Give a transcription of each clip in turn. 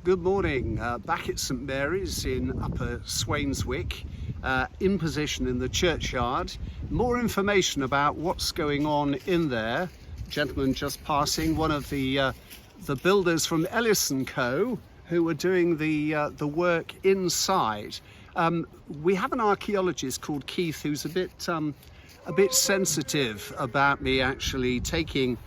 Good morning, back at St Mary's in Upper Swainswick, in position in the churchyard. More information about what's going on in there. Gentleman just passing, one of the builders from Ellis & Co, who are doing the work inside. We have an archaeologist called Keith who's a bit sensitive about me actually taking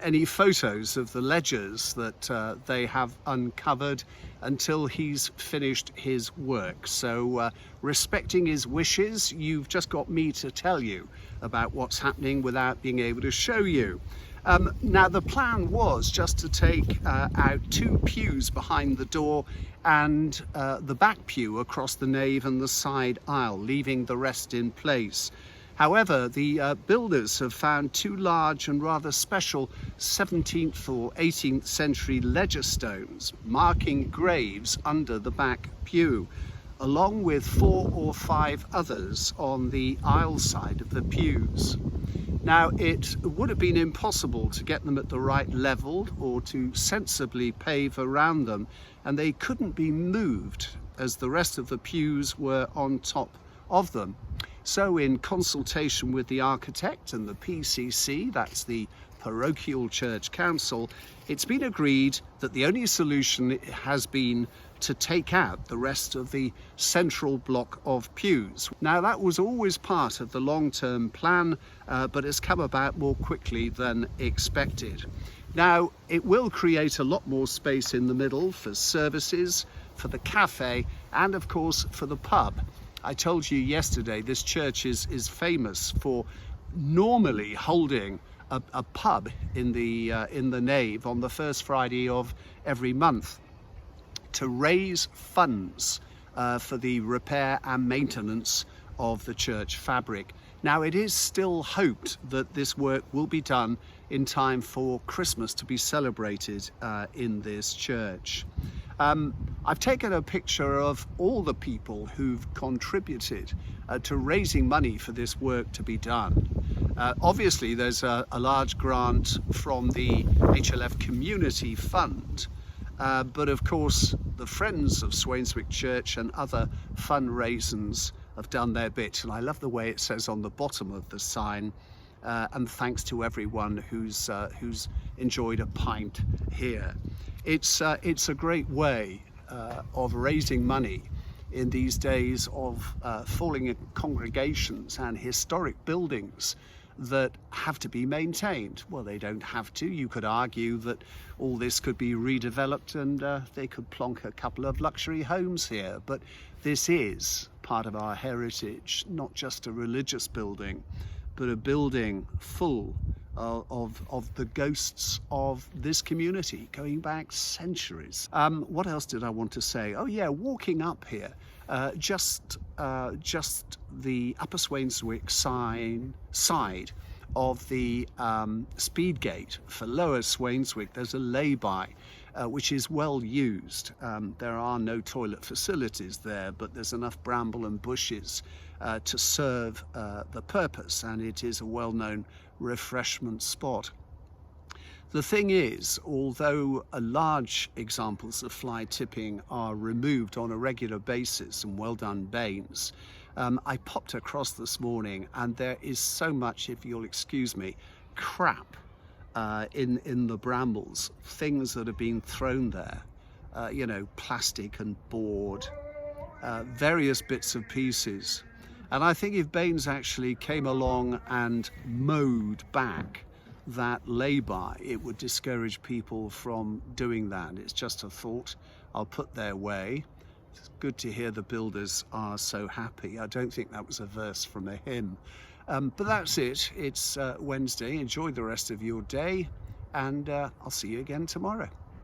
any photos of the ledgers that they have uncovered until he's finished his work. So respecting his wishes, you've just got me to tell you about what's happening without being able to show you. Now the plan was just to take out two pews behind the door and the back pew across the nave and the side aisle, leaving the rest in place. However, the builders have found two large and rather special 17th or 18th century ledger stones marking graves under the back pew, along with 4 or 5 others on the aisle side of the pews. Now, it would have been impossible to get them at the right level or to sensibly pave around them, and they couldn't be moved as the rest of the pews were on top of them. So in consultation with the architect and the PCC, that's the Parochial Church Council, it's been agreed that the only solution has been to take out the rest of the central block of pews. Now that was always part of the long-term plan, but has come about more quickly than expected. Now it will create a lot more space in the middle for services, for the cafe, and of course for the pub. I told you yesterday this church is famous for normally holding a pub in the nave on the first Friday of every month to raise funds for the repair and maintenance of the church fabric. Now it is still hoped that this work will be done in time for Christmas to be celebrated in this church. I've taken a picture of all the people who've contributed to raising money for this work to be done. Obviously there's a large grant from the HLF Community Fund, but of course the Friends of Swainswick Church and other fundraisers have done their bit, and I love the way it says on the bottom of the sign, and thanks to everyone who's enjoyed a pint here. It's a great way of raising money in these days of falling congregations and historic buildings that have to be maintained. Well, they don't have to. You could argue that all this could be redeveloped and they could plonk a couple of luxury homes here, but this is part of our heritage, not just a religious building, but a building full of the ghosts of this community going back centuries. What else did I want to say? Oh yeah, walking up here, just the Upper Swainswick side of the speed gate for Lower Swainswick, there's a lay-by which is well used. There are no toilet facilities there, but there's enough bramble and bushes to serve the purpose, and it is a well-known refreshment spot. The thing is, although large examples of fly tipping are removed on a regular basis, and well done Baines, I popped across this morning and there is so much, if you'll excuse me, crap in the brambles, things that have been thrown there, you know, plastic and board, various bits and pieces. And I think if Baines actually came along and mowed back that lay-by, it would discourage people from doing that. It's just a thought I'll put their way. It's good to hear the builders are so happy. I don't think that was a verse from a hymn. But that's it. It's Wednesday. Enjoy the rest of your day, and I'll see you again tomorrow.